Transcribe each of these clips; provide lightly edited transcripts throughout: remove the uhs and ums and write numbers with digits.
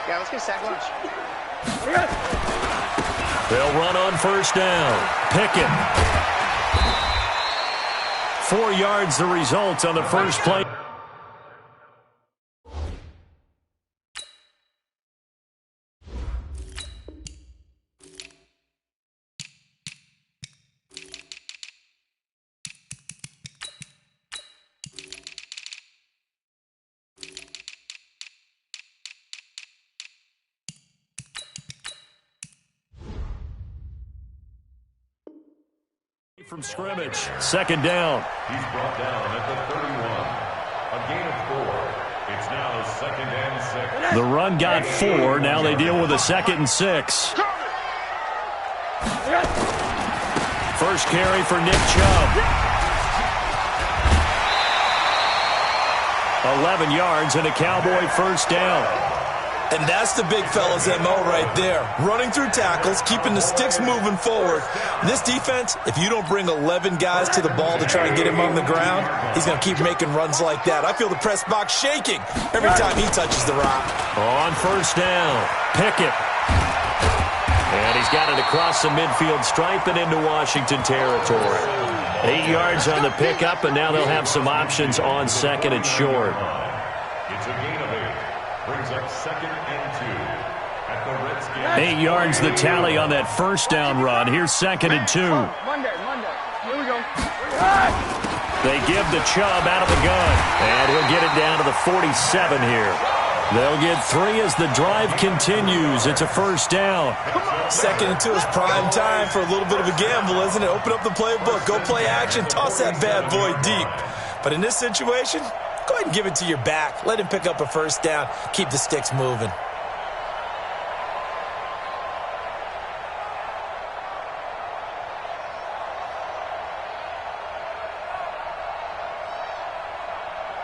Yeah, let's get sack lunch. They'll run on first down. Pickett. 4 yards the result on the first play. From scrimmage, second down. He's brought down at the 31. A gain of 4. It's now second and 6. The run got 4. Now they deal with a 2nd and 6. First carry for Nick Chubb. 11 yards and a Cowboy first down. And that's the big fella's MO right there. Running through tackles, keeping the sticks moving forward. This defense, if you don't bring 11 guys to the ball to try and get him on the ground, he's going to keep making runs like that. I feel the press box shaking every time he touches the rock. On first down, Pickett. And he's got it across the midfield stripe and into Washington territory. 8 yards on the pickup, and now they'll have some options on second and short. It's a gain of 8. Brings up second and 2 at the Redskins. 8 yards the tally on that first down run. Here's second and 2. Monday. Here we go. They give the Chubb out of the gun. And he'll get it down to the 47 here. They'll get 3 as the drive continues. It's a first down. Second and 2 is prime time for a little bit of a gamble, isn't it? Open up the playbook. Go play action. Toss that bad boy deep. But in this situation, go ahead and give it to your back. Let him pick up a first down. Keep the sticks moving.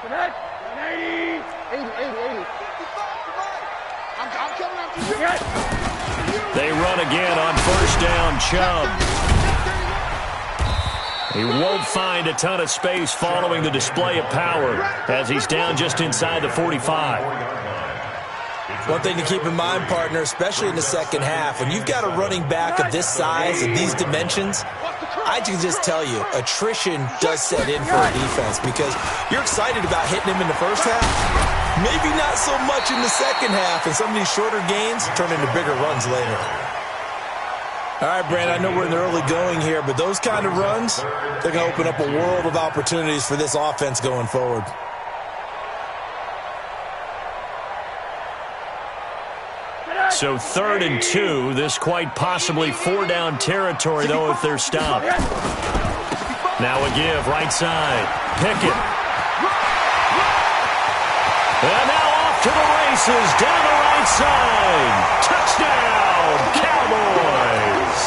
Connect. 80. I'm coming after you. They run again on first down. Chubb. He won't find a ton of space following the display of power as he's down just inside the 45. One thing to keep in mind, partner, especially in the second half, when you've got a running back of this size and these dimensions, I can just tell you, attrition does set in for a defense because you're excited about hitting him in the first half. Maybe not so much in the second half, and some of these shorter gains turn into bigger runs later. All right, Brandon, I know we're in the early going here, but those kind of runs, they're going to open up a world of opportunities for this offense going forward. So 3rd and 2, this quite possibly 4-down territory, though, if they're stopped. Now a give, right side. Pickett. And now off to the races, down the right side. Touchdown, Cowboys.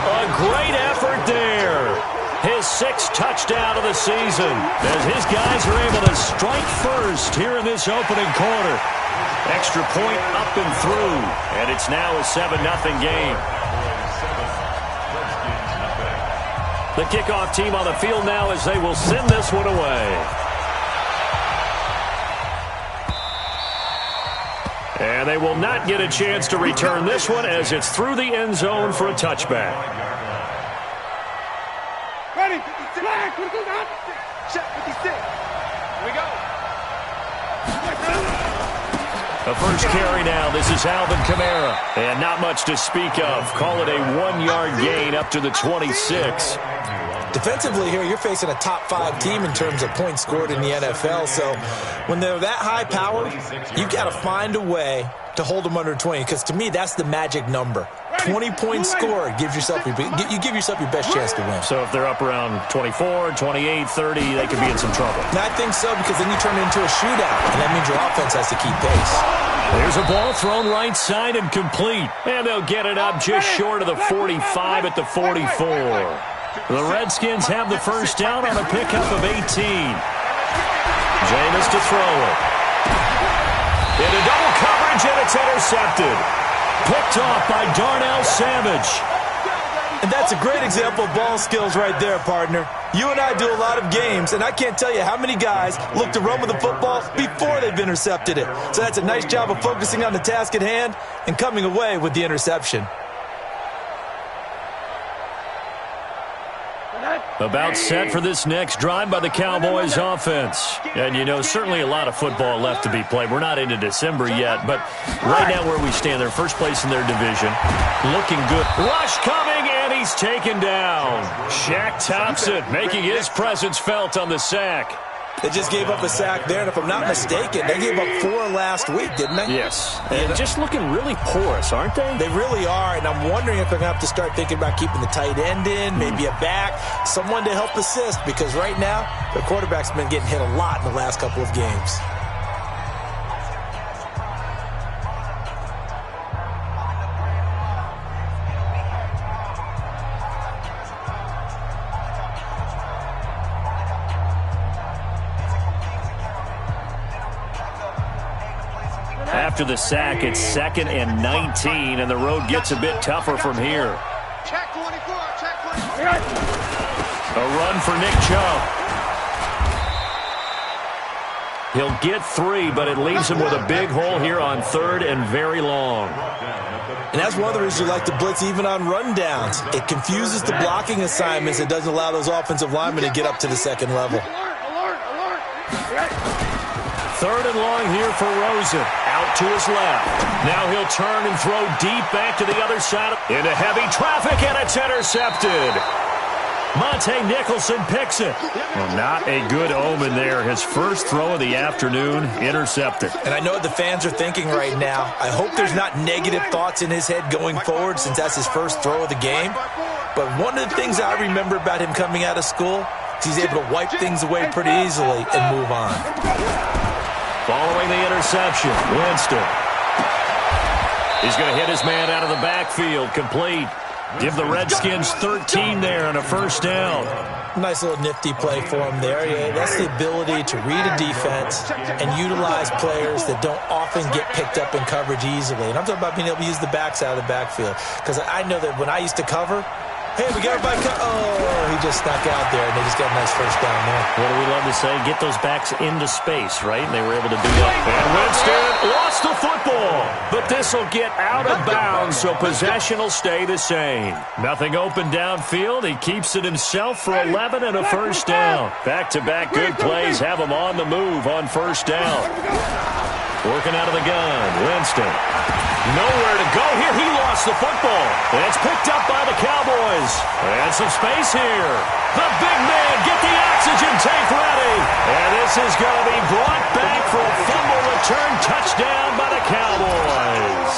A great effort there. His 6th touchdown of the season as his guys are able to strike first here in this opening quarter. Extra point up and through, and it's now a 7-0 game. The kickoff team on the field now as they will send this one away. And they will not get a chance to return this one as it's through the end zone for a touchback. Ready? Flag. Check 56. Here we go. The first carry now. This is Alvin Kamara. And not much to speak of. Call it a 1-yard gain up to the 26. Defensively here, you're facing a top 5 team in terms of points scored in the NFL. So when they're that high powered, you've got to find a way to hold them under 20. Because to me, that's the magic number. 20 points scored gives yourself you give yourself your best chance to win. So if they're up around 24, 28, 30, they could be in some trouble. And I think so, because then you turn it into a shootout, and that means your offense has to keep pace. There's a ball thrown right side and complete. And they'll get it up just short of the 45 at the 44. The Redskins have the first down on a pickup of 18. Jameis to throw it. Into double coverage, and it's intercepted. Picked off by Darnell Savage. And that's a great example of ball skills right there, partner. You and I do a lot of games, and I can't tell you how many guys look to run with the football before they've intercepted it. So that's a nice job of focusing on the task at hand and coming away with the interception. About set for this next drive by the Cowboys offense. And, you know, certainly a lot of football left to be played. We're not into December yet, but right now where we stand, they're first place in their division. Looking good. Rush coming, and he's taken down. Shaq Thompson making his presence felt on the sack. They just gave up a sack there, and if I'm not mistaken, they gave up 4 last week, didn't they? Yes, and just looking really porous, aren't they? They really are, and I'm wondering if they're going to have to start thinking about keeping the tight end in, maybe a back, someone to help assist, because right now, their quarterback's been getting hit a lot in the last couple of games. After the sack, it's 2nd and 19, and the road gets a bit tougher from here. Check 24, check 24. A run for Nick Chubb. He'll get 3, but it leaves him with a big hole here on 3rd and very long. And that's one of the reasons you like to blitz even on rundowns. It confuses the blocking assignments. It doesn't allow those offensive linemen to get up to the second level. Alert. 3rd and long here for Rosen. Out to his left. Now he'll turn and throw deep back to the other side. Into heavy traffic, and it's intercepted. Monte Nicholson picks it. Well, not a good omen there. His first throw of the afternoon, intercepted. And I know what the fans are thinking right now. I hope there's not negative thoughts in his head going forward since that's his first throw of the game. But one of the things I remember about him coming out of school is he's able to wipe things away pretty easily and move on. Following the interception, Winston. He's going to hit his man out of the backfield, complete. Give the Redskins 13 there and a first down. Nice little nifty play for him there. Yeah, that's the ability to read a defense and utilize players that don't often get picked up in coverage easily. And I'm talking about being able to use the backs out of the backfield. Because I know that when I used to cover, hey, we got everybody. Oh, he just snuck out there, and they just got a nice first down there. What do we love to say? Get those backs into space, right? And they were able to do that. And Winston lost the football. But this will get out of bounds, so possession will stay the same. Nothing open downfield. He keeps it himself for 11 and a first down. Back-to-back good plays have him on the move on first down. Working out of the gun, Winston. Nowhere to go here. He lost the football. And it's picked up by the Cowboys. And some space here. The big man, get the oxygen tank ready. And this is going to be brought back for a fumble return touchdown by the Cowboys.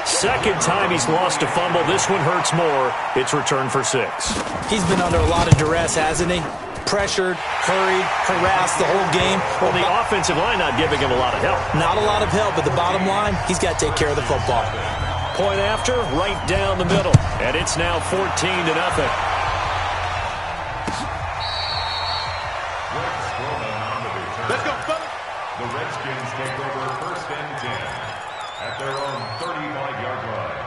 Second time he's lost a fumble. This one hurts more. It's returned for 6. He's been under a lot of duress, hasn't he? Pressured, hurried, harassed the whole game. Well, the offensive line not giving him a lot of help. Not a lot of help, but the bottom line, he's got to take care of the football. Point after, right down the middle. And it's now 14-0. Let's go, fellas. The Redskins take over 1st and 10 at their own 35-yard line.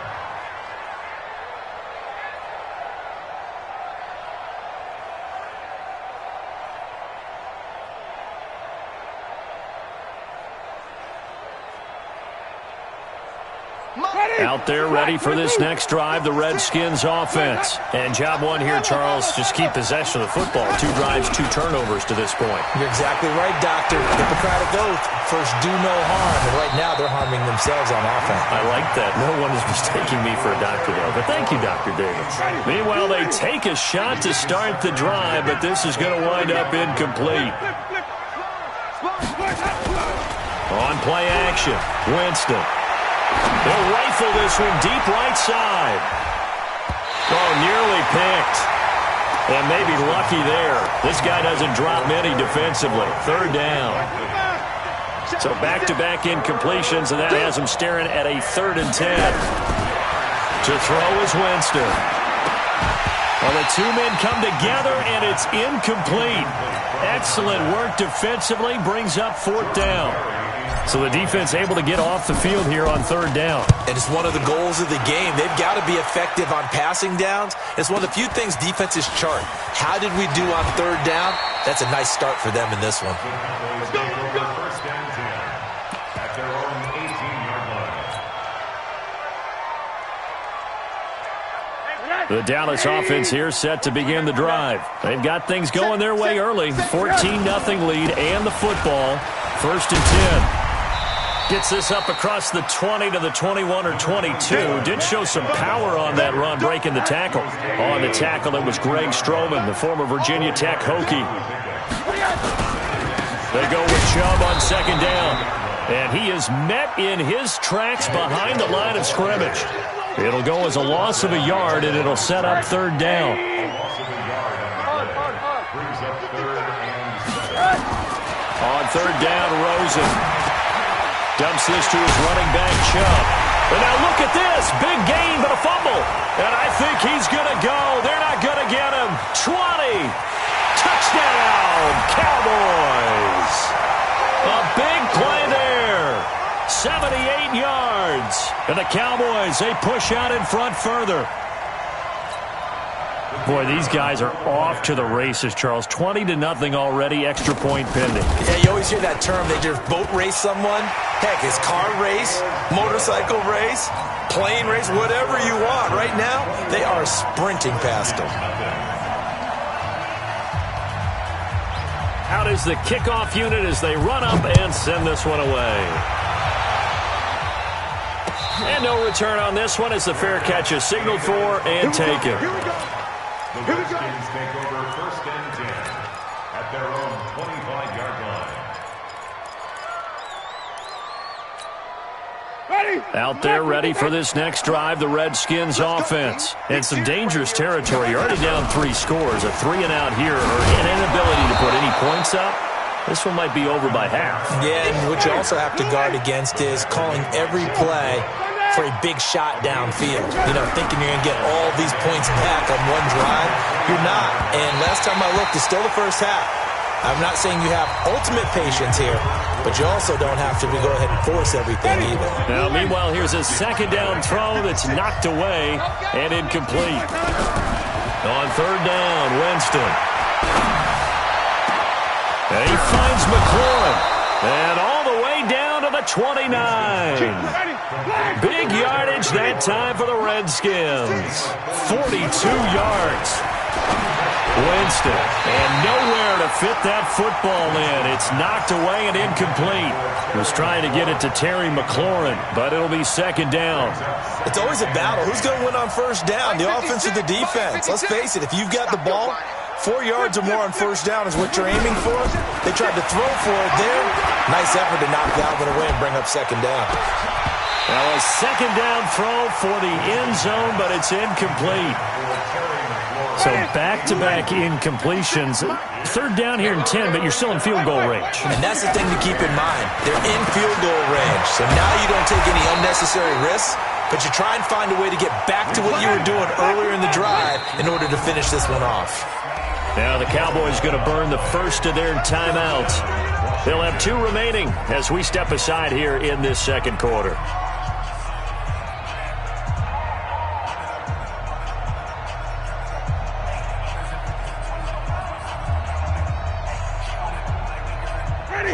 Out there ready for this next drive, the Redskins offense. And job one here, Charles, just keep possession of the football. 2 drives, 2 turnovers to this point. You're exactly right, Doctor. Hippocratic oath, first do no harm. And right now they're harming themselves on offense. I like that. No one is mistaking me for a doctor, though. But thank you, Dr. Davis. Meanwhile, they take a shot to start the drive, but this is going to wind up incomplete. On play action, Winston. They'll rifle this one deep right side. Oh, nearly picked. And maybe lucky there. This guy doesn't drop many defensively. 3rd down. So back-to-back incompletions, and that has him staring at a 3rd and 10. To throw is Winston. Well, the 2 men come together, and it's incomplete. Excellent work defensively, brings up 4th down. So the defense able to get off the field here on third down. And it's one of the goals of the game. They've got to be effective on passing downs. It's one of the few things defenses chart. How did we do on third down? That's a nice start for them in this one. First and 10 at their own 18-yard line. The Dallas offense here set to begin the drive. They've got things going their way early. 14-0 lead and the football. First and 10. Gets this up across the 20 to the 21 or 22. Did show some power on that run, breaking the tackle. On the tackle, it was Greg Stroman, the former Virginia Tech Hokie. They go with Chubb on second down. And he is met in his tracks behind the line of scrimmage. It'll go as a loss of a yard, and it'll set up third down. On third down, Rosen dumps this to his running back, Chubb. And now look at this. Big gain, but a fumble. And I think he's going to go. They're not going to get him. 20. Touchdown, Cowboys. A big play there. 78 yards. And the Cowboys, they push out in front further. Boy, these guys are off to the races, Charles. 20-0 already, extra point pending. Yeah, you always hear that term. They just boat race someone. Heck, it's car race, motorcycle race, plane race, whatever you want. Right now, they are sprinting past them. Out is the kickoff unit as they run up and send this one away. And no return on this one as the fair catch is signaled for and taken. The Redskins take over first and 10 at their own 25-yard line. Out there ready for this next drive, the Redskins offense. And some dangerous territory. You're already down 3 scores. A 3-and-out here or an inability to put any points up. This one might be over by half. Yeah, and what you also have to guard against is calling every play for a big shot downfield. You know, thinking you're going to get all these points back on one drive. You're not. And last time I looked, it's still the first half. I'm not saying you have ultimate patience here, but you also don't have to go ahead and force everything either. Now, meanwhile, here's a second down throw that's knocked away and incomplete. On third down, Winston. And he finds McLaurin. And all the way down to the 29. Big yardage that time for the Redskins. 42 yards. Winston, and nowhere to fit that football in. It's knocked away and incomplete. Was trying to get it to Terry McLaurin, but it'll be second down. It's always a battle. Who's going to win on first down, the offense or the defense? Let's face it, if you've got the ball, 4 yards or more on first down is what you're aiming for. They tried to throw for it there. Nice effort to knock that one away and bring up second down. Now a second down throw for the end zone, but it's incomplete. So back-to-back incompletions. Third down here in 10, but you're still in field goal range. And that's the thing to keep in mind. They're in field goal range. So now you don't take any unnecessary risks, but you try and find a way to get back to what you were doing earlier in the drive in order to finish this one off. Now the Cowboys going to burn the first of their timeouts. They'll have 2 remaining as we step aside here in this second quarter.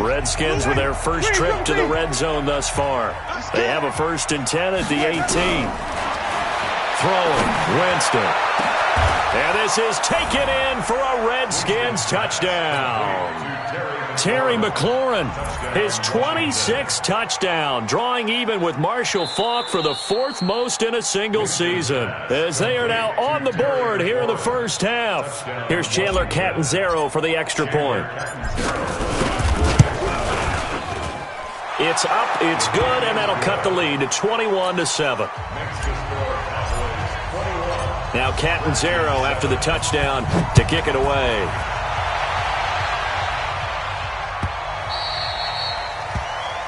Redskins with their first trip to the red zone thus far. They have a first and 10 at the 18. Throwing, Winston. And this is taken in for a Redskins touchdown. Terry McLaurin, his 26th touchdown, drawing even with Marshall Faulk for the 4th most in a single season. As they are now on the board here in the first half. Here's Chandler Catanzaro for the extra point. It's up, it's good, and that'll cut the lead to 21-7. Now Catanzaro after the touchdown to kick it away.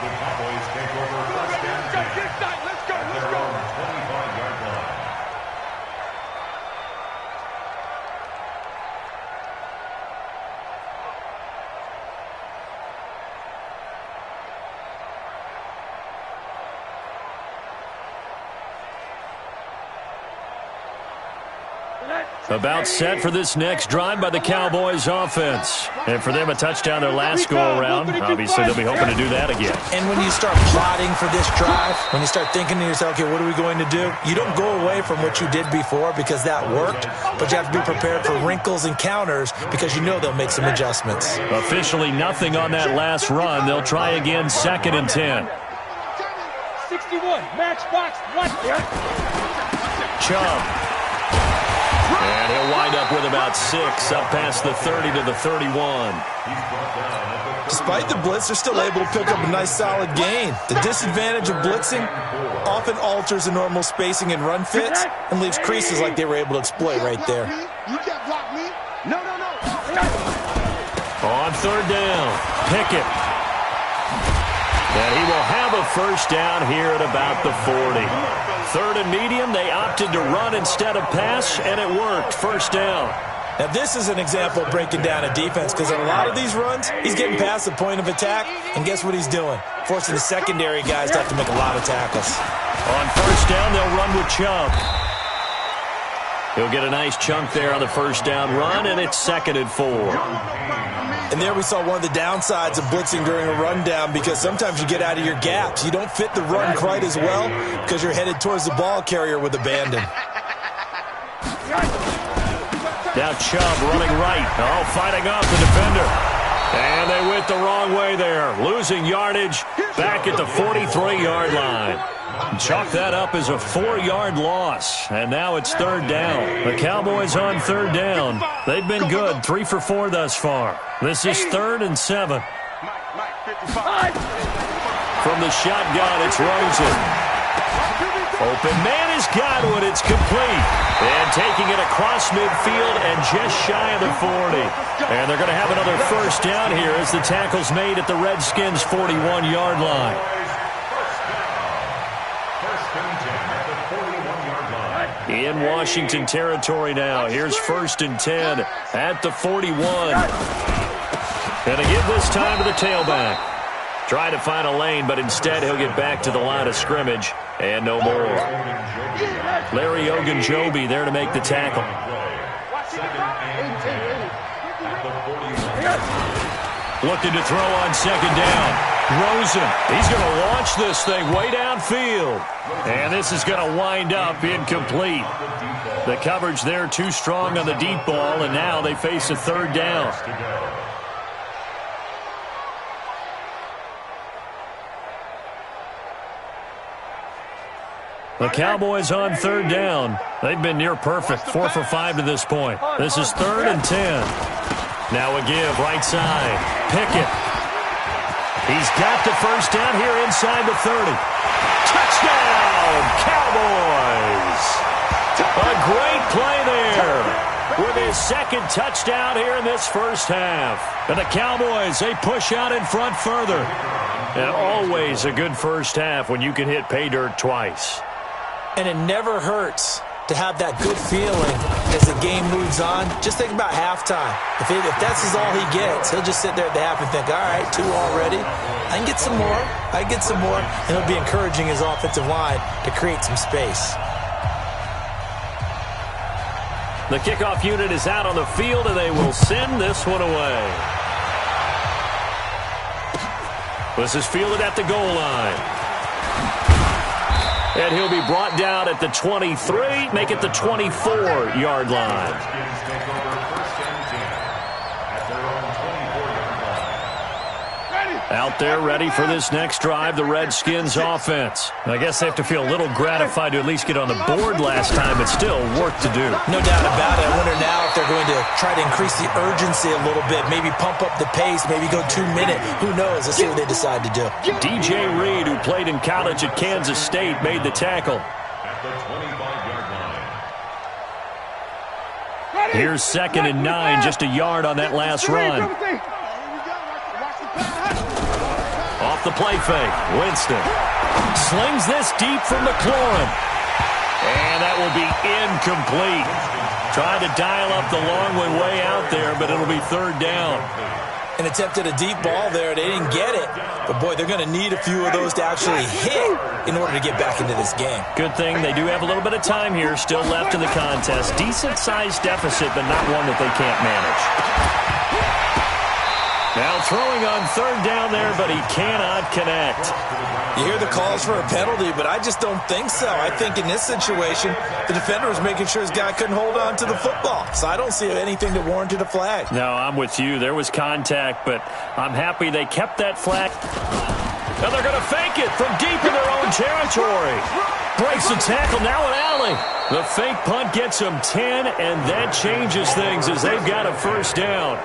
The Cowboys take over first and 10 at their own 25-yard line. About set for this next drive by the Cowboys offense. And for them, a touchdown their last go-around. Obviously, they'll be hoping to do that again. And when you start plotting for this drive, when you start thinking to yourself, okay, what are we going to do? You don't go away from what you did before because that worked, but you have to be prepared for wrinkles and counters because you know they'll make some adjustments. Officially nothing on that last run. They'll try again, 2nd and 10. 61, matchbox, left. Chubb. And he'll wind up with about 6, up past the 30 to the 31. Despite the blitz, they're still able to pick up a nice solid gain. The disadvantage of blitzing often alters the normal spacing and run fits and leaves creases like they were able to exploit right there. You can't block me. No. On 3rd down, Pickett. And he will have a first down here at about the 40. 3rd and medium, they opted to run instead of pass, and it worked. First down. Now, this is an example of breaking down a defense because in a lot of these runs, he's getting past the point of attack, and guess what he's doing? Forcing the secondary guys to have to make a lot of tackles. On first down, they'll run with Chubb. He'll get a nice chunk there on the first down run, and it's 2nd and 4. And there we saw one of the downsides of blitzing during a rundown because sometimes you get out of your gaps. You don't fit the run quite as well because you're headed towards the ball carrier with abandon. Now Chubb running right. Oh, fighting off the defender. And they went the wrong way there. Losing yardage back at the 43-yard line. Chalk that up as a 4-yard loss. And now it's 3rd down. The Cowboys on 3rd down. They've been good, 3 for 4 thus far. This is 3rd and 7. From the shotgun, it's Rosen. Open man has got one. It's complete. And taking it across midfield and just shy of the 40. And they're going to have another first down here as the tackle's made at the Redskins' 41-yard line. In Washington territory now. Here's 1st and 10 at the 41. And a give this time to the tailback. Trying to find a lane, but instead he'll get back to the line of scrimmage. And no more. Larry Ogunjobi there to make the tackle. Looking to throw on 2nd down. Rosen, he's going to launch this thing way downfield. And this is going to wind up incomplete. The coverage there too strong on the deep ball, and now they face a 3rd down. The Cowboys on 3rd down. They've been near perfect, 4 for 5 to this point. This is 3rd and 10. Now a give right side. Pickett. He's got the first down here inside the 30. Touchdown, Cowboys! A great play there with his 2nd touchdown here in this first half. And the Cowboys, they push out in front further. And always a good first half when you can hit pay dirt twice. And it never hurts to have that good feeling as the game moves on. Just think about halftime. If that's all he gets, he'll just sit there at the half and think, all right, 2 already. I can get some more. I can get some more. And he'll be encouraging his offensive line to create some space. The kickoff unit is out on the field, and they will send this one away. This is fielded at the goal line. And he'll be brought down at the 23, make it the 24-yard line. Out there ready for this next drive, the Redskins offense. I guess they have to feel a little gratified to at least get on the board last time, but still work to do. No doubt about it. I wonder now if they're going to try to increase the urgency a little bit, maybe pump up the pace, maybe go 2-minute. Who knows? Let's see what they decide to do. DJ Reed, who played in college at Kansas State, made the tackle. Here's 2nd and 9, just a yard on that last run. Off the play fake, Winston slings this deep from McLaurin. And that will be incomplete. Trying to dial up the long one way out there, but it'll be 3rd down. and attempted a deep ball there. They didn't get it. But, boy, they're going to need a few of those to actually hit in order to get back into this game. Good thing they do have a little bit of time here still left in the contest. Decent-sized deficit, but not one that they can't manage. Now throwing on third down there, but he cannot connect. You hear the calls for a penalty, but I just don't think so. I think in this situation, the defender was making sure his guy couldn't hold on to the football. So I don't see anything that warranted a flag. No, I'm with you. There was contact, but I'm happy they kept that flag. Now they're going to fake it from deep in their own territory. Breaks the tackle, now an alley. The fake punt gets them 10, and that changes things as they've got a first down.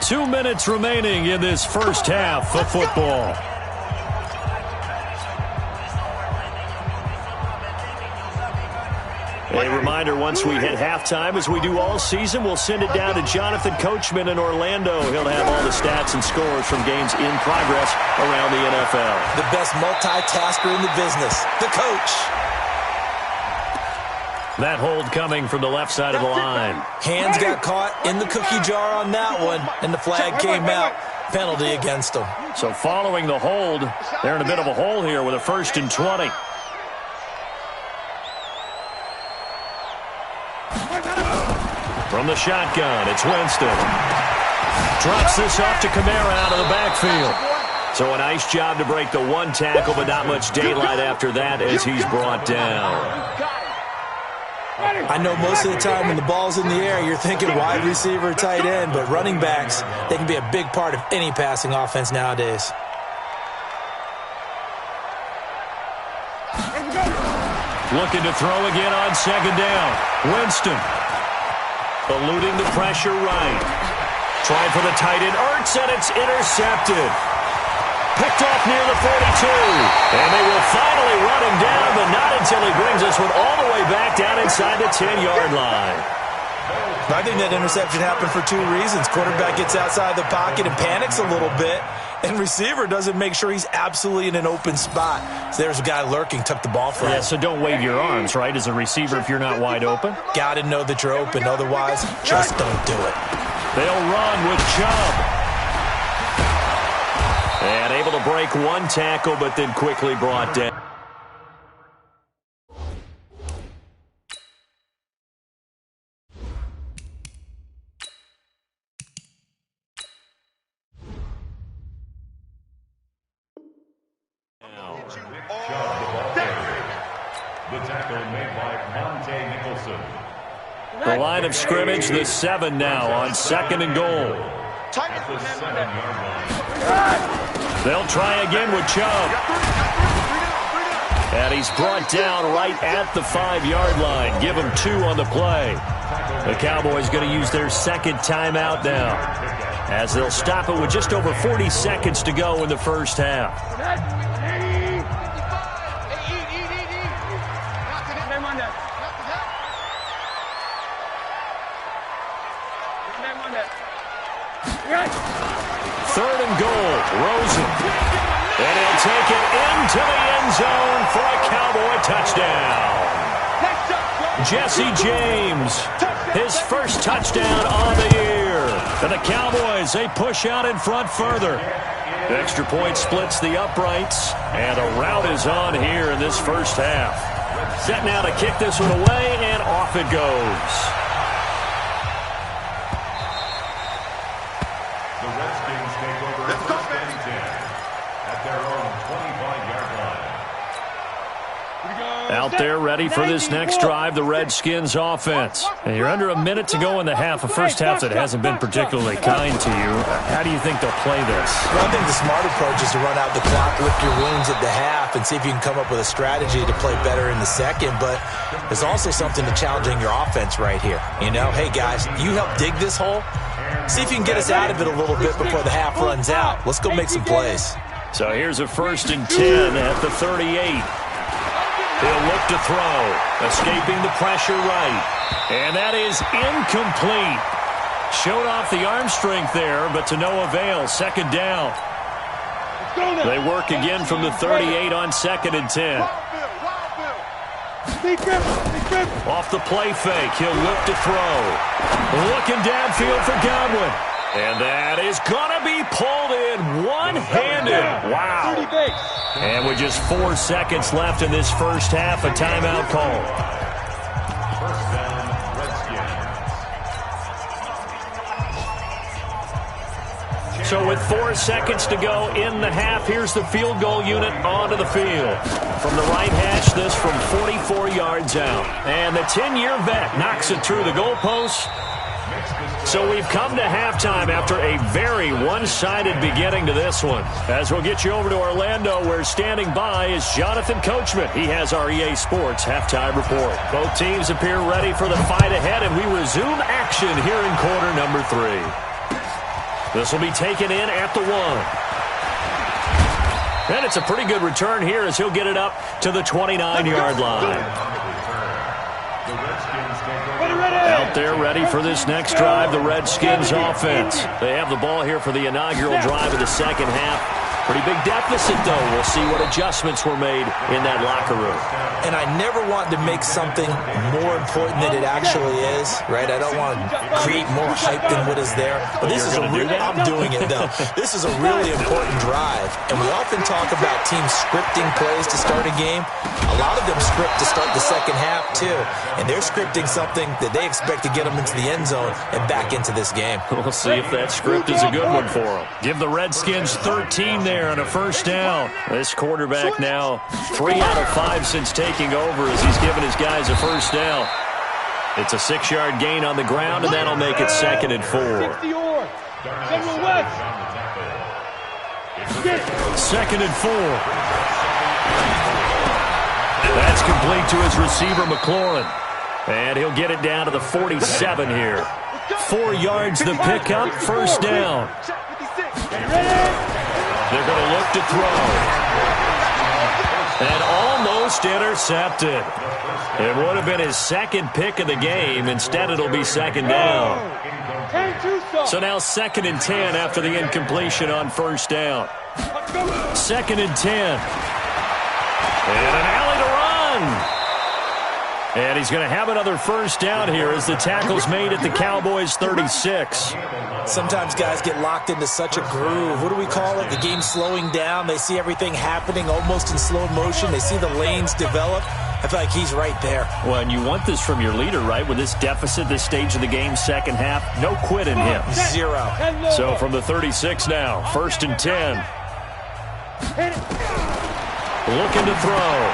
Two minutes remaining in this first half of football. A reminder, once we hit halftime, as we do all season, we'll send it down to Jonathan Coachman in Orlando. He'll have all the stats and scores from games in progress around the NFL. The best multitasker in the business, the coach. That hold coming from the left side of the line. Hands got caught in the cookie jar on that one, and the flag came out. Penalty against them. So following the hold, they're in a bit of a hole here with a 1st and 20. From the shotgun, it's Winston. Drops this off to Kamara out of the backfield. So a nice job to break the one tackle, but not much daylight after that as he's brought down. I know most of the time when the ball's in the air, you're thinking wide receiver, tight end, but running backs, they can be a big part of any passing offense nowadays. Looking to throw again on second down. Winston eluding the pressure right. Trying for the tight end, Ertz, and it's intercepted. Picked off near the 42. And they will finally run him down, but not until he brings this one all the way back down inside the 10-yard line. I think that interception happened for two reasons. Quarterback gets outside the pocket and panics a little bit, and receiver doesn't make sure he's absolutely in an open spot. So there's a guy lurking, took the ball from him. Yeah, so don't wave your arms, right, as a receiver if you're not wide open. Got to know that you're open. Otherwise, just don't do it. They'll run with Chubb. And able to break one tackle, but then quickly brought down. The tackle made by Nicholson. The line of scrimmage, the 7 now on 2nd and goal. At the 7-yard line. They'll try again with Chubb. And he's brought down right at the 5-yard line. Give him 2 on the play. The Cowboys going to use their second timeout now, as they'll stop it with just over 40 seconds to go in the first half. Third and goal, Rosen. And he'll take it into the end zone for a Cowboy touchdown. Jesse James, his first touchdown on the year. And the Cowboys, they push out in front further. The extra point splits the uprights, and a rout is on here in this first half. Set now to kick this one away, and off it goes. Out there ready for this next drive, the Redskins offense. And you're under a minute to go in the half, a first half that hasn't been particularly kind to you. How do you think they'll play this? Well, I think the smart approach is to run out the clock, lick your wounds at the half, and see if you can come up with a strategy to play better in the second. But there's also something to challenging your offense right here. You know, hey, guys, you help dig this hole. See if you can get us out of it a little bit before the half runs out. Let's go make some plays. So here's a 1st and 10 at the 38. He'll look to throw, escaping the pressure right. And that is incomplete. Showed off the arm strength there, but to no avail. Second down. They work again from the 38 on 2nd and 10. Off the play fake, he'll look to throw. Looking downfield for Godwin. And that is going to be pulled in one-handed. Wow. And with just 4 seconds left in this first half, a timeout call. First down, Redskins. So with 4 seconds to go in the half, here's the field goal unit onto the field. From the right hash, this from 44 yards out. And the 10-year vet knocks it through the goalposts. So we've come to halftime after a very one-sided beginning to this one. As we'll get you over to Orlando, where standing by is Jonathan Coachman. He has our EA Sports halftime report. Both teams appear ready for the fight ahead, and we resume action here in quarter number 3. This will be taken in at the 1. And it's a pretty good return here as he'll get it up to the 29-yard line. Out there ready for this next drive, the Redskins offense. They have the ball here for the inaugural drive of the second half. Pretty big deficit, though. We'll see what adjustments were made in that locker room. And I never want to make something more important than it actually is, right? I don't want to create more hype than what is there. But this is a real, I'm doing it, though. This is a really important drive. And we often talk about teams scripting plays to start a game. A lot of them script to start the second half, too. And they're scripting something that they expect to get them into the end zone and back into this game. We'll see if that script is a good one for them. Give the Redskins 13 there on a first down. This quarterback now 3 out of 5 since taking over as he's given his guys a first down. It's a 6-yard gain on the ground, and that'll make it 2nd and 4. 2nd and 4. That's complete to his receiver, McLaurin. And he'll get it down to the 47 here. 4 yards the pickup, first down. They're going to look to throw. And almost intercepted. It would have been his second pick of the game. Instead, it'll be second down. So now 2nd and 10 after the incompletion on first down. 2nd and 10. And an alley to run. And he's going to have another first down here as the tackle's made at the Cowboys 36. Sometimes guys get locked into such a groove. What do we call it? The game's slowing down. They see everything happening almost in slow motion. They see the lanes develop. I feel like he's right there. Well, and you want this from your leader, right? With this deficit, this stage of the game, second half, no quit in him. 0. So from the 36 now, 1st and 10. Looking to throw.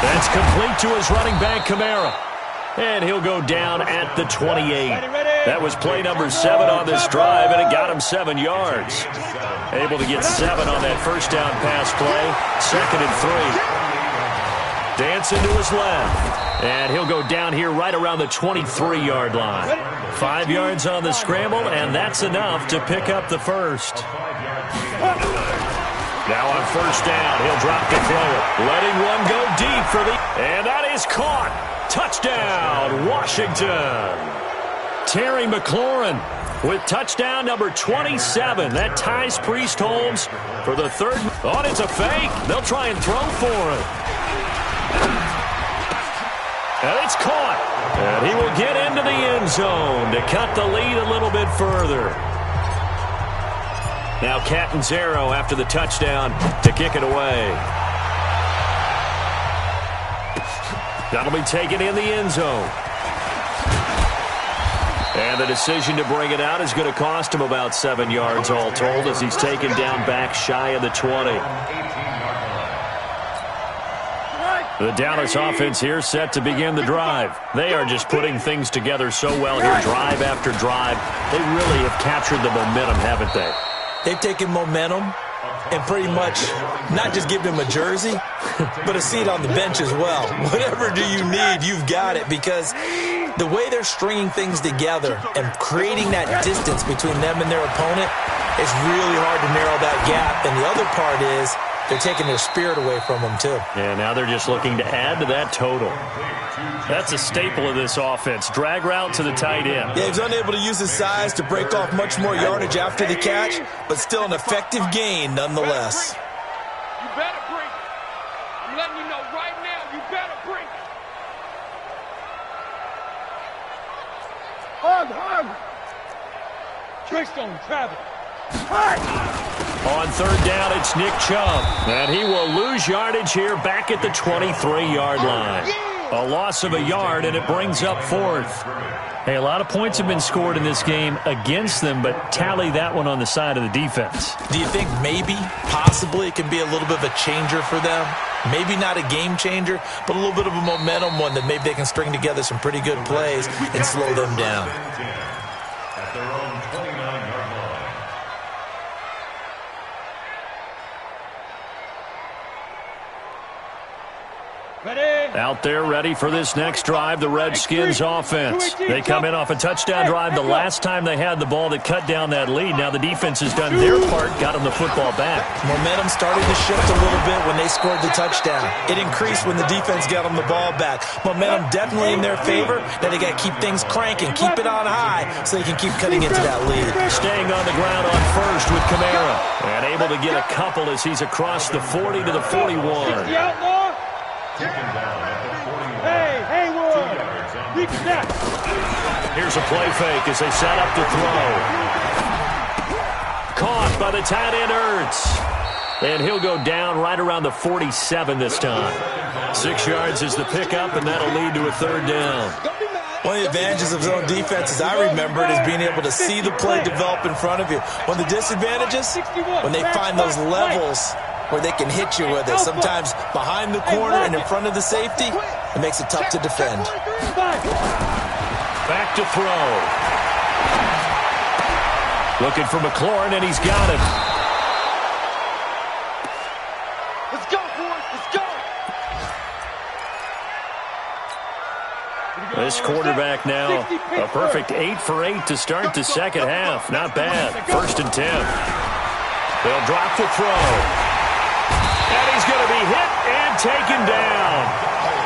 That's complete to his running back, Kamara. And he'll go down at the 28. That was play number 7 on this drive, and it got him 7 yards. Able to get 7 on that first down pass play. 2nd and 3. Dancing to his left. And he'll go down here right around the 23-yard line. 5 yards on the scramble, and that's enough to pick up the first. Now on first down, he'll drop to throw it. Letting one go deep for the... And that is caught. Touchdown, Washington. Terry McLaurin with touchdown number 27. That ties Priest Holmes for the 3rd. Oh, it's a fake. They'll try and throw for it. And it's caught. And he will get into the end zone to cut the lead a little bit further. Now Catanzaro after the touchdown to kick it away. That'll be taken in the end zone. And the decision to bring it out is going to cost him about 7 yards all told as he's taken down back shy of the 20. The Dallas offense here set to begin the drive. They are just putting things together so well here, drive after drive. They really have captured the momentum, haven't they? They've taken momentum and pretty much not just given him a jersey, but a seat on the bench as well. Whatever do you need, you've got it, because the way they're stringing things together and creating that distance between them and their opponent, it's really hard to narrow that gap. And the other part is they're taking their spirit away from them, too. Yeah, now they're just looking to add to that total. That's a staple of this offense. Drag route to the tight end. Yeah, he's unable to use his size to break off much more yardage after the catch, but still an effective gain nonetheless. You better bring it. I'm letting you know right now, you better bring it. Hug. Trickstone, travel. On third down, it's Nick Chubb. And he will lose yardage here back at the 23-yard line. A loss of a yard, and it brings up fourth. Hey, a lot of points have been scored in this game against them, but tally that one on the side of the defense. Do you think maybe, possibly, it can be a little bit of a changer for them? Maybe not a game changer, but a little bit of a momentum one that maybe they can string together some pretty good plays and slow them down. At their own 29-yard line. Out there ready for this next drive, the Redskins offense. They come in off a touchdown drive the last time they had the ball that cut down that lead. Now the defense has done their part, got them the football back. Momentum started to shift a little bit when they scored the touchdown. It increased when the defense got them the ball back. Momentum definitely in their favor. Now they got to keep things cranking, keep it on high so they can keep cutting into that lead. Staying on the ground on first with Kamara. And able to get a couple as he's across the 40 to the 41. Hey, Wood. Here's a play fake as they set up to throw. Caught by the tight end Ertz. And he'll go down right around the 47 this time. 6 yards is the pickup, and that'll lead to a third down. One of the advantages of zone defense, as I remember it, is being able to see the play develop in front of you. One of the disadvantages, when they find those levels where they can hit you with it, sometimes behind the corner and in front of the safety, it makes it tough to defend. Back to throw. Looking for McLaurin, and he's got it. Let's go, boys. Let's go. This quarterback now, a perfect 8 for 8 to start the second half. Not bad. 1st and 10. They'll drop the throw. And he's going to be hit and taken down.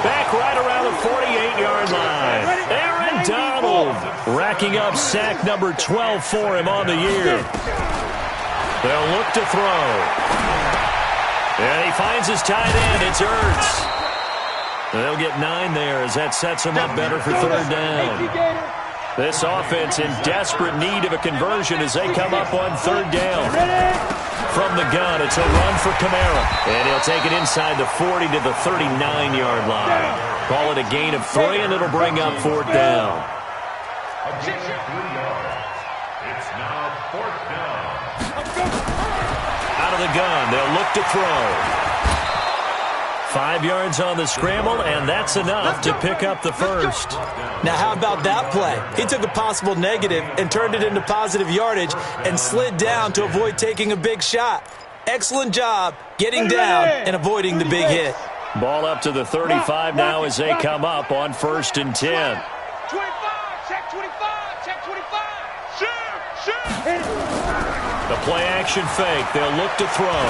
Back right around the 48-yard line. Aaron Donald racking up sack number 12 for him on the year. They'll look to throw. And he finds his tight end. It's Ertz. They'll get 9 there as that sets him up better for third down. This offense in desperate need of a conversion as they come up on third down. From the gun, it's a run for Kamara. And he'll take it inside the 40 to the 39-yard line. Call it a gain of 3, and it'll bring up fourth down. A gain of 3 yards. It's now 4th down. Out of the gun, they'll look to throw. 5 yards on the scramble, and that's enough to pick up the first. Now, how about that play? He took a possible negative and turned it into positive yardage and slid down to avoid taking a big shot. Excellent job getting down and avoiding the big hit. Ball up to the 35 now as they come up on 1st and 10. 25, check 25, check 25. Shoot. The play action fake. They'll look to throw.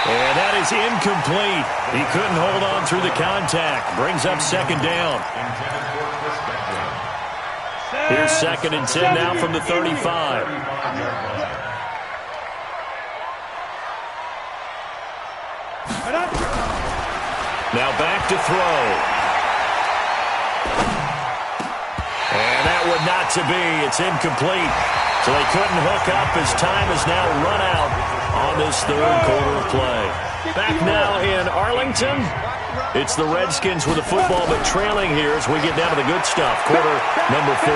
And that is incomplete. He couldn't hold on through the contact. Brings up second down. Here's 2nd and 10 now from the 35. Now back to throw. And that would not to be. It's incomplete. So they couldn't hook up as time has now run out on this third quarter of play. Back now in Arlington. It's the Redskins with the football, but trailing here as we get down to the good stuff. Quarter number 4.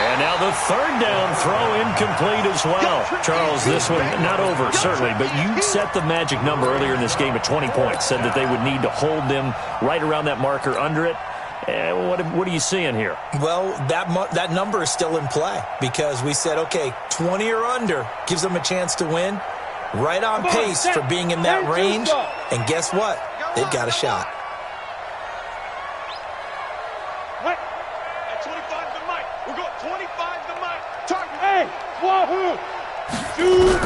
And now the third down throw incomplete as well. Charles, this one not over, certainly, but you set the magic number earlier in this game at 20 points. Said that they would need to hold them right around that marker under it. What are you seeing here? Well, that number is still in play because we said, okay, 20 or under gives them a chance to win. Right on pace for being in that range. And guess what? They've got a shot. What? At 25 the mic. We're going 25 the mic. Target. Hey, wahoo. Shoot.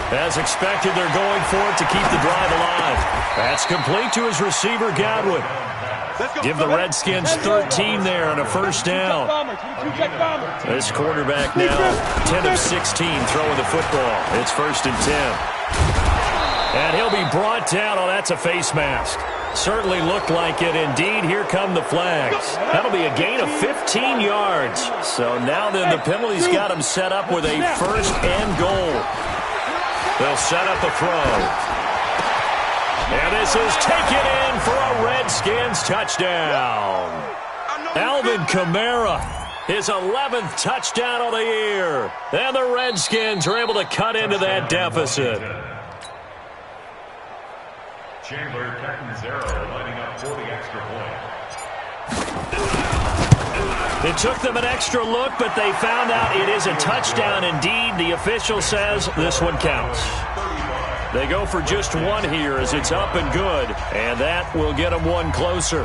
As expected, they're going for it to keep the drive alive. That's complete to his receiver, Godwin. Give the Redskins 13 there on a first down. This quarterback now 10 of 16 throwing the football. It's 1st and 10. And he'll be brought down. Oh, that's a face mask. Certainly looked like it. Indeed, here come the flags. That'll be a gain of 15 yards. So now then the penalty's got him set up with a first and goal. They'll set up a throw. And this is taken in for a Redskins touchdown. Alvin Kamara, his 11th touchdown of the year. And the Redskins are able to cut into that deficit. Chandler Catanzaro lining up for the extra point. It took them an extra look, but they found out it is a touchdown indeed. The official says this one counts. They go for just one here as it's up and good, and that will get them one closer.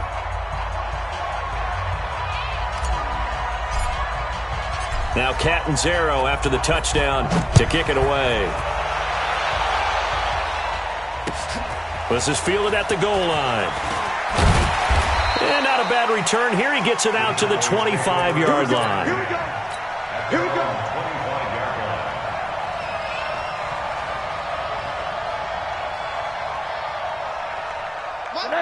Now Catanzaro after the touchdown to kick it away. This is fielded at the goal line. And not a bad return. Here he gets it out to the 25-yard line. Here we go. Here we go. 25-yard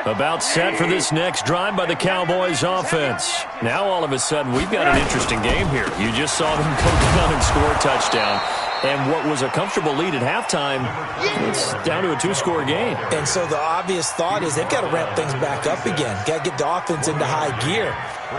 line. About set for this next drive by the Cowboys offense. Now all of a sudden we've got an interesting game here. You just saw them go down and score a touchdown. And what was a comfortable lead at halftime, it's down to a two-score game. And so the obvious thought is they've got to ramp things back up again. Got to get the offense into high gear.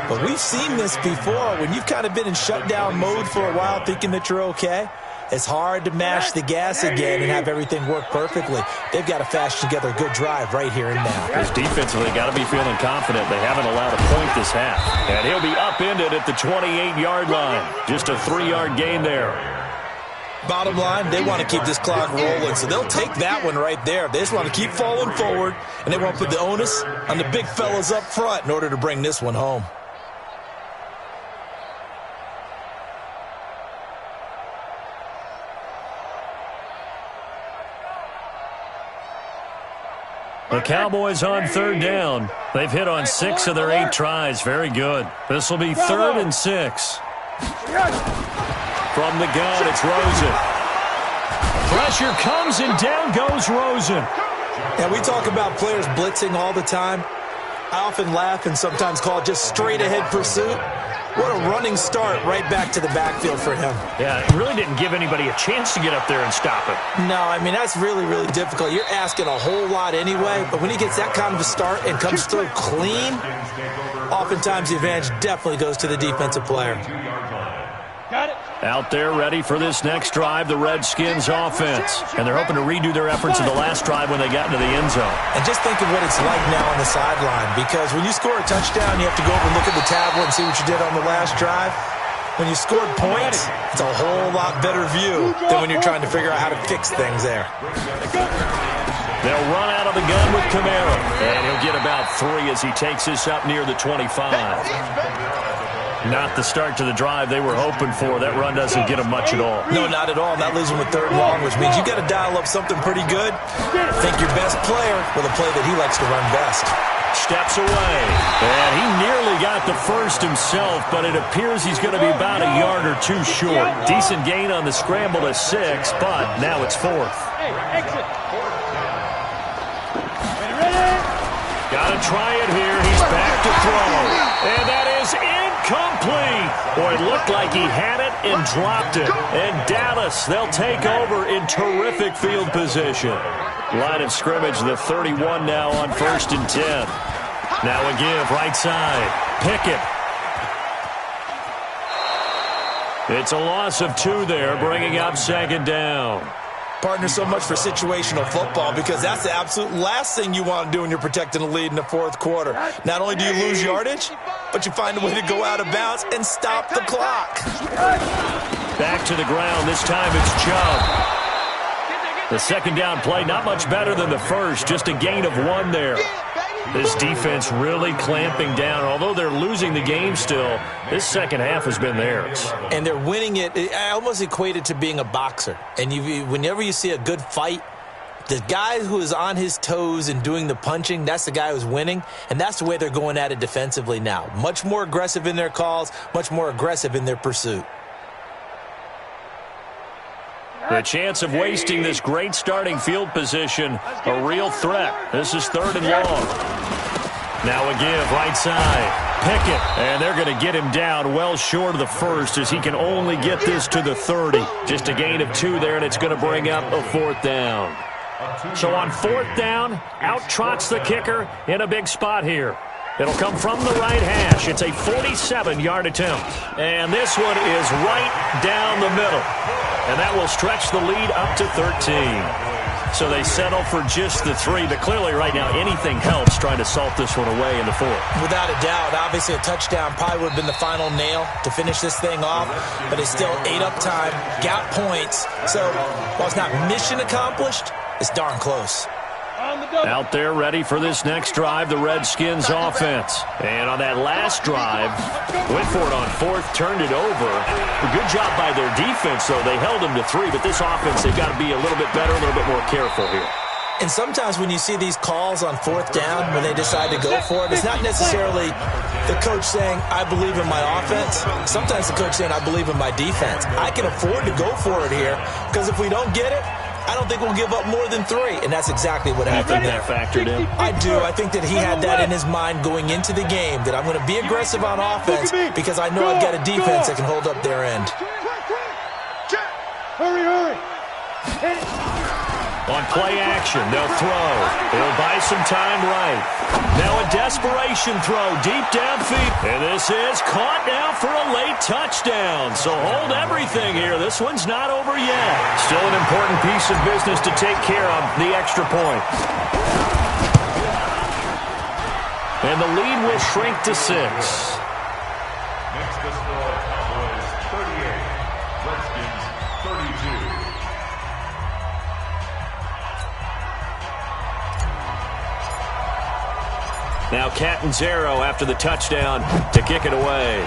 But we've seen this before. When you've kind of been in shutdown mode for a while thinking that you're okay, it's hard to mash the gas again and have everything work perfectly. They've got to fashion together a good drive right here and now. Because defensively, got to be feeling confident. They haven't allowed a point this half. And he'll be upended at the 28-yard line. Just a 3-yard gain there. Bottom line, they want to keep this clock rolling, so they'll take that one right there. They just want to keep falling forward, and they want to put the onus on the big fellas up front in order to bring this one home. The Cowboys on third down. They've hit on 6 of their 8 tries. Very good. This will be 3rd and 6. From the gun, it's Rosen. Pressure comes, and down goes Rosen. Yeah, we talk about players blitzing all the time. I often laugh and sometimes call it just straight-ahead pursuit. What a running start right back to the backfield for him. Yeah, it really didn't give anybody a chance to get up there and stop him. No, I mean, that's really, really difficult. You're asking a whole lot anyway, but when he gets that kind of a start and comes through clean, oftentimes the advantage definitely goes to the defensive player. Got it. Out there ready for this next drive, the Redskins offense. And they're hoping to redo their efforts in the last drive when they got into the end zone. And just think of what it's like now on the sideline, because when you score a touchdown, you have to go over and look at the tablet and see what you did on the last drive. When you scored points, it's a whole lot better view than when you're trying to figure out how to fix things there. They'll run out of the gun with Kamara. And he'll get about 3 as he takes this up near the 25. Not the start to the drive they were hoping for. That run doesn't get them much at all. No, not at all. That leaves them with 3rd and long, which means you've got to dial up something pretty good. Think your best player with a play that he likes to run best. Steps away. And he nearly got the first himself, but it appears he's going to be about a yard or 2 short. Decent gain on the scramble to 6, but now it's 4th. Hey, exit. Got to try it here. He's back to throw. And that is incomplete. Boy, it looked like he had it and dropped it. And Dallas, they'll take over in terrific field position. Line of scrimmage, the 31 now on 1st and 10. Now a give, right side. Pickett. It's a loss of 2 there, bringing up 2nd down. Partner, so much for situational football, because that's the absolute last thing you want to do when you're protecting a lead in the 4th quarter. Not only do you lose yardage, but you find a way to go out of bounds and stop the clock. Back to the ground. This time it's Chubb. The 2nd down play, not much better than the first, just a gain of 1 there. This defense really clamping down. Although they're losing the game still, this second half has been theirs. And they're winning it. I almost equate it to being a boxer. And whenever you see a good fight, the guy who is on his toes and doing the punching, that's the guy who's winning. And that's the way they're going at it defensively now. Much more aggressive in their calls, much more aggressive in their pursuit. The chance of wasting this great starting field position, a real threat. This is 3rd and long. Now a give right side. Pickett, and they're going to get him down well short of the first as he can only get this to the 30. Just a gain of 2 there, and it's going to bring up a 4th down. So on 4th down, out trots the kicker in a big spot here. It'll come from the right hash. It's a 47-yard attempt. And this one is right down the middle. And that will stretch the lead up to 13. So they settle for just the 3, but clearly right now anything helps trying to salt this one away in the 4th. Without a doubt, obviously a touchdown probably would have been the final nail to finish this thing off, but it still ate up time, got points. So while it's not mission accomplished, it's darn close. Out there ready for this next drive, the Redskins offense. And on that last drive, went for it on 4th, turned it over. A good job by their defense, though. They held them to 3, but this offense, they've got to be a little bit better, a little bit more careful here. And sometimes when you see these calls on 4th down, when they decide to go for it, it's not necessarily the coach saying, I believe in my offense. Sometimes the coach saying, I believe in my defense. I can afford to go for it here, because if we don't get it, I don't think we'll give up more than 3, and that's exactly what happened there. Factored in? I do. I think that he had that in his mind going into the game, that I'm going to be aggressive on offense because I know I've got a defense that can hold up their end. Hurry. On play action, they'll throw. They'll buy some time right. Now a desperation throw deep downfield. And this is caught now for a late touchdown. So hold everything here. This one's not over yet. Still an important piece of business to take care of, the extra point. And the lead will shrink to 6. Next to score, Cowboys 38, Redskins 32. Now Catanzaro after the touchdown to kick it away.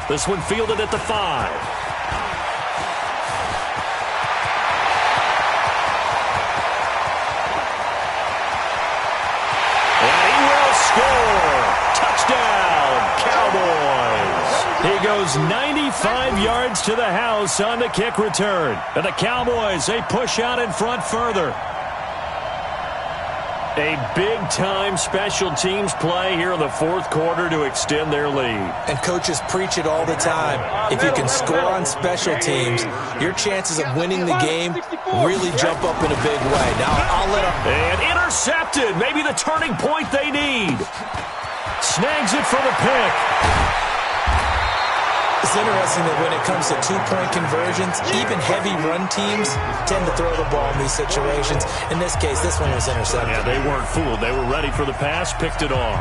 This one fielded at the 5. And he will score. Touchdown, Cowboys. He goes 95 yards to the house on the kick return. And the Cowboys, they push out in front further. A big-time special teams play here in the 4th quarter to extend their lead. And coaches preach it all the time. If you can score on special teams, your chances of winning the game really jump up in a big way. Now, I'll let them... And intercepted. Maybe the turning point they need. Snags it for the pick. It's interesting that when it comes to 2-point conversions, even heavy run teams tend to throw the ball in these situations. In this case, this one was intercepted. Yeah, they weren't fooled. They were ready for the pass, picked it off.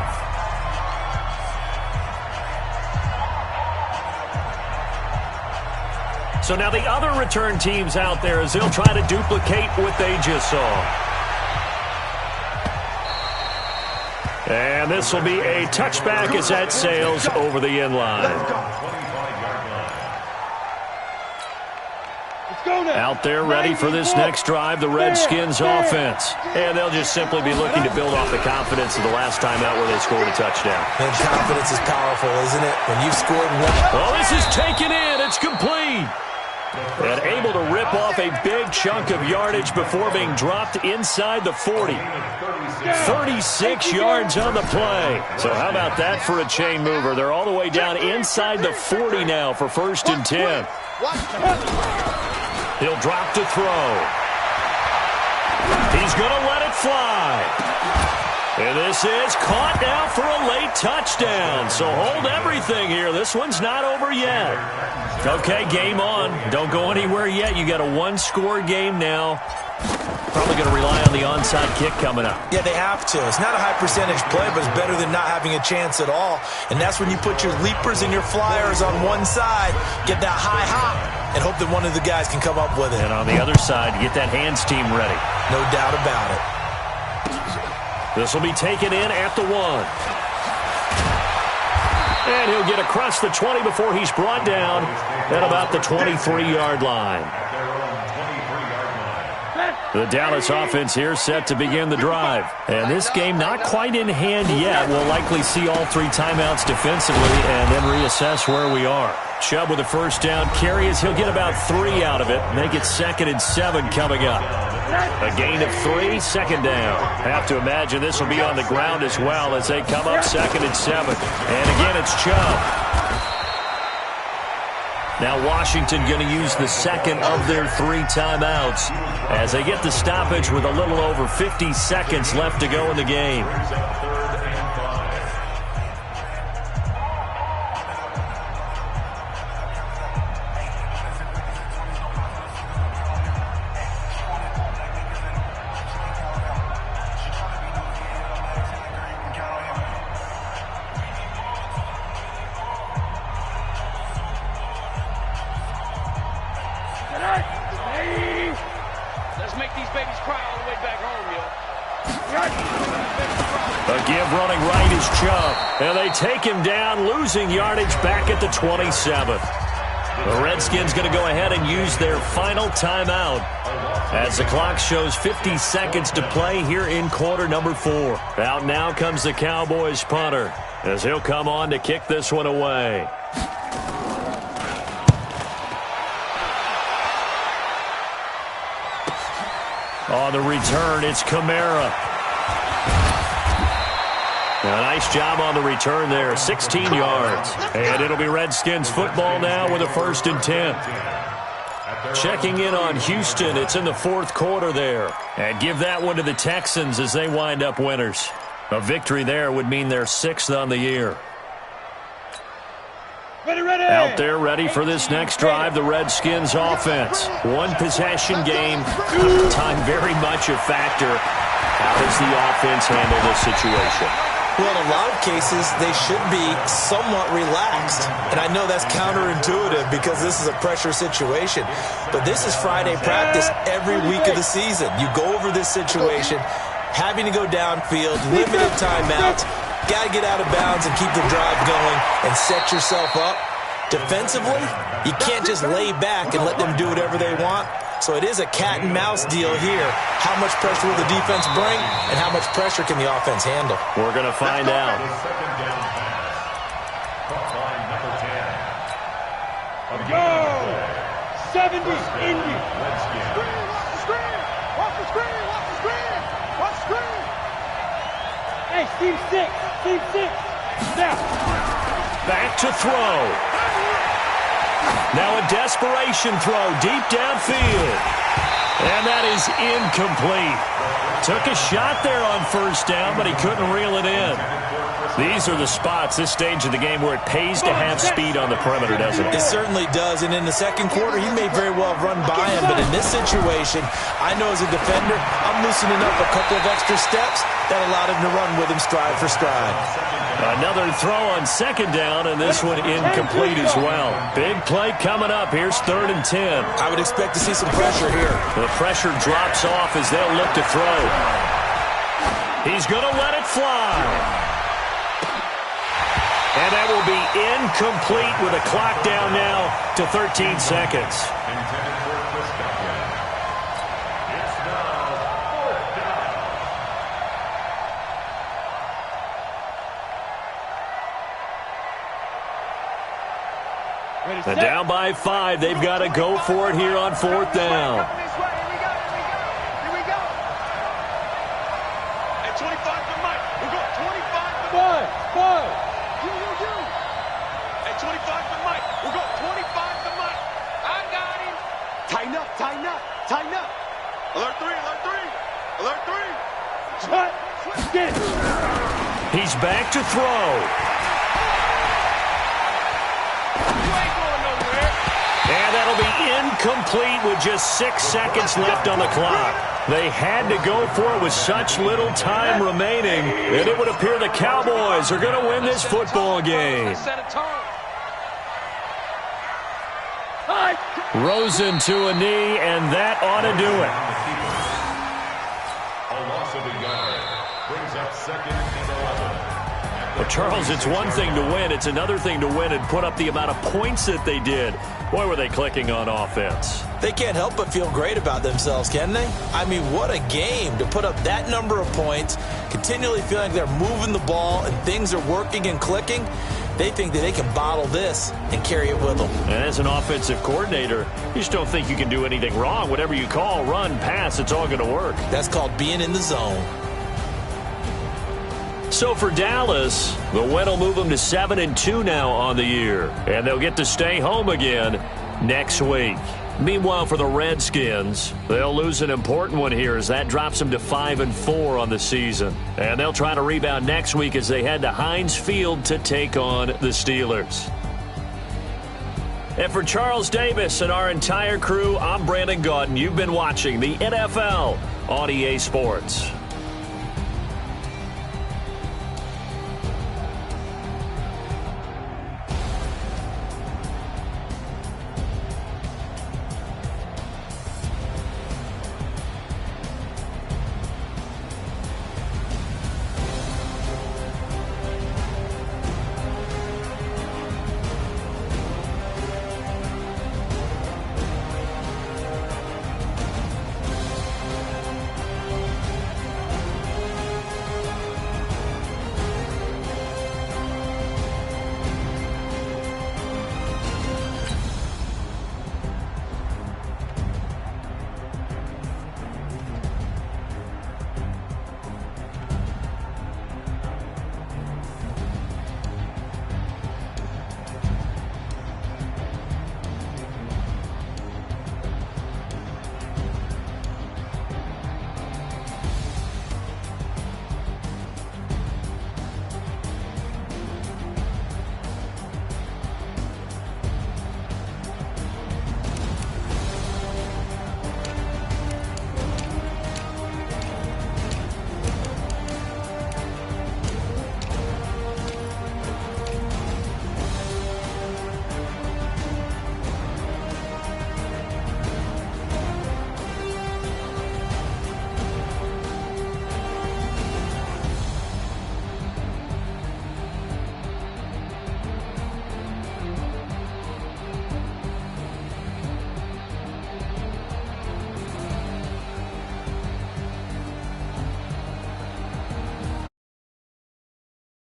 So now the other return teams out there as they'll try to duplicate what they just saw. And this will be a touchback as that sails over the end line. Out there ready for this next drive, the Redskins offense. And they'll just simply be looking to build off the confidence of the last time out where they scored a touchdown. And confidence is powerful, isn't it? When you've scored one. Oh, this is taken in. It's complete. And able to rip off a big chunk of yardage before being dropped inside the 40. 36 yards on the play. So how about that for a chain mover? They're all the way down inside the 40 now for 1st and 10. He'll drop to throw. He's going to let it fly. And this is caught now for a late touchdown. So hold everything here. This one's not over yet. Okay, game on. Don't go anywhere yet. You got a 1-score game now. Probably going to rely on the onside kick coming up. Yeah, they have to. It's not a high percentage play, but it's better than not having a chance at all. And that's when you put your leapers and your flyers on one side, get that high hop, and hope that one of the guys can come up with it. And on the other side, get that hands team ready. No doubt about it. This will be taken in at the 1. And he'll get across the 20 before he's brought down at about the 23-yard line. At their own 23-yard line. The Dallas offense here set to begin the drive. And this game not quite in hand yet. We'll likely see all 3 timeouts defensively and then reassess where we are. Chubb with a first down carry as he'll get about 3 out of it. Make it 2nd and 7 coming up. A gain of 3, 2nd down. Have to imagine this will be on the ground as well as they come up 2nd and 7. And again, it's Chubb. Now Washington going to use the 2nd of their 3 timeouts as they get the stoppage with a little over 50 seconds left to go in the game. Let's make these babies cry all the way back home, yo. A give running right is Chubb. And they take him down, losing yardage back at the 27th. The Redskins going to go ahead and use their final timeout as the clock shows 50 seconds to play here in quarter number 4. Out now comes the Cowboys punter as he'll come on to kick this one away. On the return, it's Kamara. A nice job on the return there, 16 yards. And it'll be Redskins football now with a 1st and 10. Checking in on Houston, it's in the 4th quarter there. And give that one to the Texans as they wind up winners. A victory there would mean they're 6th on the year. Ready. Out there ready for this next drive, the Redskins offense. 1 possession game, time very much a factor. How does the offense handle this situation? Well, in a lot of cases, they should be somewhat relaxed. And I know that's counterintuitive because this is a pressure situation. But this is Friday practice every week of the season. You go over this situation, having to go downfield, limited timeouts. Got to get out of bounds and keep the drive going and set yourself up. Defensively, you can't just lay back and let them do whatever they want. So it is a cat and mouse deal here. How much pressure will the defense bring and how much pressure can the offense handle? We're going to find out. Go! 70, Indy. Screen. Watch the screen. Watch the screen. Hey, Steve 6. Now. Back to throw. Now a desperation throw deep downfield. And that is incomplete. Took a shot there on 1st down, but he couldn't reel it in. These are the spots, this stage of the game, where it pays to have speed on the perimeter, doesn't it? It certainly does, and in the 2nd quarter, he may very well run by him, but in this situation, I know as a defender, I'm loosening up a couple of extra steps that allowed him to run with him stride for stride. Another throw on 2nd down, and this one incomplete as well. Big play coming up. Here's 3rd and 10. I would expect to see some pressure here. The pressure drops off as they'll look to throw. He's going to let it fly. And that will be incomplete with a clock down now to 13 seconds. And down by 5. They've got to go for it here on 4th down. Here we go. At 25 to Mike. We'll go 25 to Mike. Five. You. At 25 to Mike. We'll go 25 to Mike. I got him. Tighten up. Alert 3. He's back to throw. And that'll be incomplete with just 6 seconds left on the clock. They had to go for it with such little time remaining, and it would appear the Cowboys are going to win this football game. Rosen to a knee, and that ought to do it. A loss of a yard brings up 2nd and 11. Well, Charles, it's one thing to win. It's another thing to win and put up the amount of points that they did. Boy, were they clicking on offense. They can't help but feel great about themselves, can they? I mean, what a game to put up that number of points, continually feeling like they're moving the ball and things are working and clicking. They think that they can bottle this and carry it with them. And as an offensive coordinator, you just don't think you can do anything wrong. Whatever you call, run, pass, it's all going to work. That's called being in the zone. So for Dallas, the win will move them to 7-2 now on the year. And they'll get to stay home again next week. Meanwhile, for the Redskins, they'll lose an important one here as that drops them to 5-4 on the season. And they'll try to rebound next week as they head to Heinz Field to take on the Steelers. And for Charles Davis and our entire crew, I'm Brandon Gaudin. You've been watching the NFL on EA Sports.